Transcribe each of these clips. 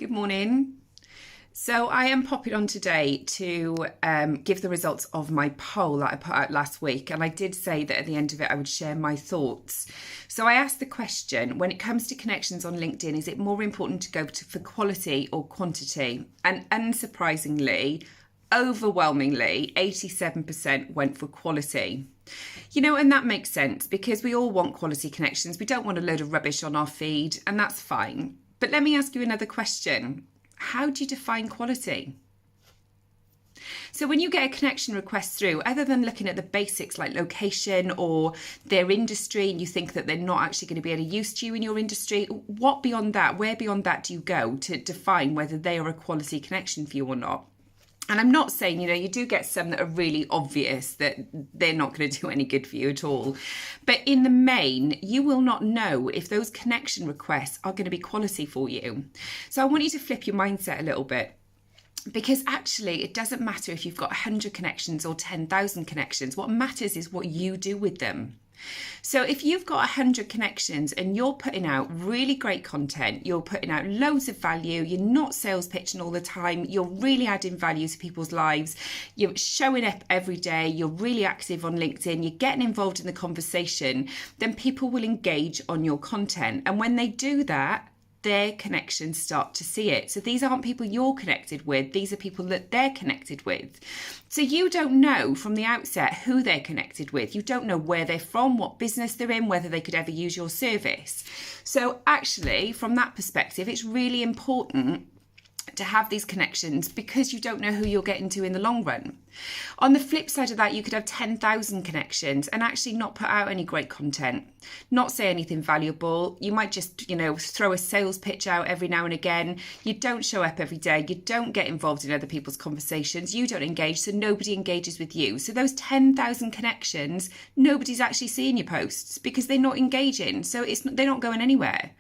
Good morning. So I am popping on today to give the results of my poll that I put out last week. And I did say that at the end of it, I would share my thoughts. So I asked the question, when it comes to connections on LinkedIn, is it more important to go for quality or quantity? And unsurprisingly, overwhelmingly, 87% went for quality. And that makes sense because we all want quality connections. We don't want a load of rubbish on our feed, and that's fine. But let me ask you another question. How do you define quality? So when you get a connection request through, other than looking at the basics like location or their industry, and you think that they're not actually going to be any use to you in your industry, what beyond that, where beyond that do you go to define whether they are a quality connection for you or not? And I'm not saying, you do get some that are really obvious that they're not going to do any good for you at all. But in the main, you will not know if those connection requests are going to be quality for you. So I want you to flip your mindset a little bit. Because actually, it doesn't matter if you've got 100 connections or 10,000 connections. What matters is what you do with them. So if you've got 100 connections and you're putting out really great content, you're putting out loads of value, you're not sales pitching all the time, you're really adding value to people's lives, you're showing up every day, you're really active on LinkedIn, you're getting involved in the conversation, then people will engage on your content. And when they do that, their connections start to see it. So these aren't people you're connected with, these are people that they're connected with. So you don't know from the outset who they're connected with. You don't know where they're from, what business they're in, whether they could ever use your service. So actually, from that perspective, it's really important to have these connections because you don't know who you'll get into in the long run. On the flip side of that, you could have 10,000 connections and actually not put out any great content, not say anything valuable. You might just, throw a sales pitch out every now and again. You don't show up every day. You don't get involved in other people's conversations. You don't engage, so nobody engages with you. So those 10,000 connections, nobody's actually seeing your posts because they're not engaging. So they're not going anywhere.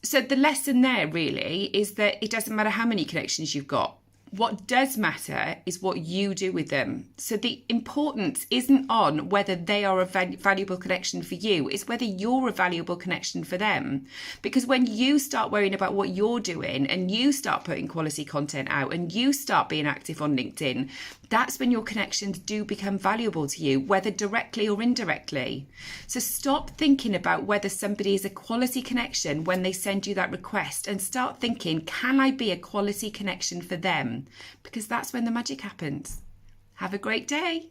So the lesson there really is that it doesn't matter how many connections you've got. What does matter is what you do with them. So the importance isn't on whether they are a valuable connection for you, it's whether you're a valuable connection for them. Because when you start worrying about what you're doing and you start putting quality content out and you start being active on LinkedIn, that's when your connections do become valuable to you, whether directly or indirectly. So stop thinking about whether somebody is a quality connection when they send you that request and start thinking, can I be a quality connection for them? Because that's when the magic happens. Have a great day.